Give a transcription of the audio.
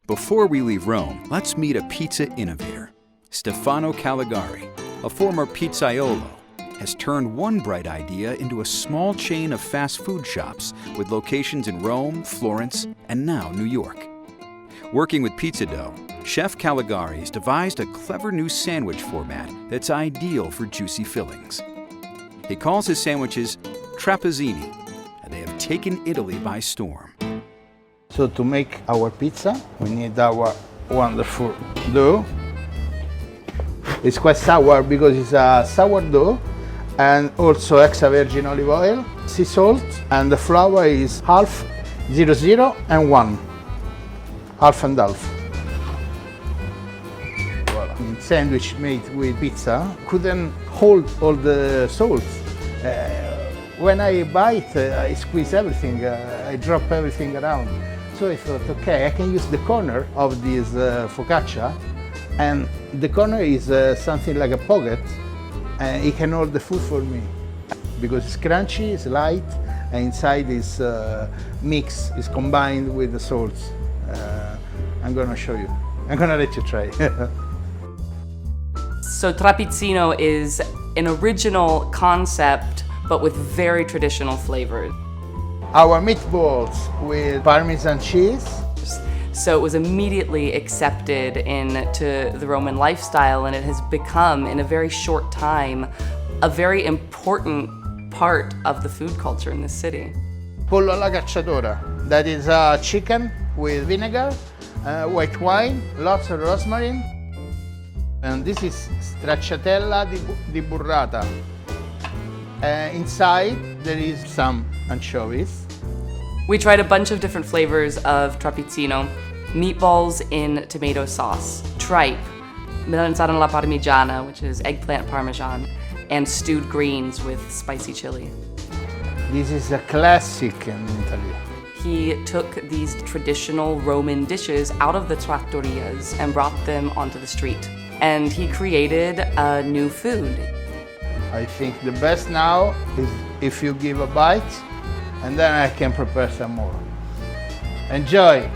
Before we leave Rome, let's meet a pizza innovator. Stefano Callegari, a former pizzaiolo, has turned one bright idea into a small chain of fast food shops with locations in Rome, Florence, and now New York. Working with pizza dough, Chef Callegari has devised a clever new sandwich format that's ideal for juicy fillings. He calls his sandwiches Trapizzini, and they have taken Italy by storm. So to make our pizza, we need our wonderful dough. It's quite sour because it's a sourdough, and also extra virgin olive oil, sea salt, and the flour is half, 0, 0, and 1. Half and half. Voilà. Sandwich made with pizza couldn't hold all the salt. When I bite, I squeeze everything, I drop everything around. So I thought, okay, I can use the corner of this focaccia, and the corner is something like a pocket, and it can hold the food for me. Because it's crunchy, it's light, and inside is mix, is combined with the salts. I'm gonna show you. I'm gonna let you try. So Trapizzino is an original concept, but with very traditional flavors. Our meatballs with Parmesan cheese. So it was immediately accepted into the Roman lifestyle, and it has become, in a very short time, a very important part of the food culture in this city. Pollo alla cacciatora. That is chicken with vinegar, white wine, lots of rosemary. And this is stracciatella di burrata. Inside there is some anchovies. We tried a bunch of different flavors of Trapizzino. Meatballs in tomato sauce, tripe, melanzana alla parmigiana, which is eggplant parmesan, and stewed greens with spicy chili. This is a classic in Italy. He took these traditional Roman dishes out of the trattorias and brought them onto the street. And he created a new food. I think the best now is if you give a bite, and then I can prepare some more. Enjoy!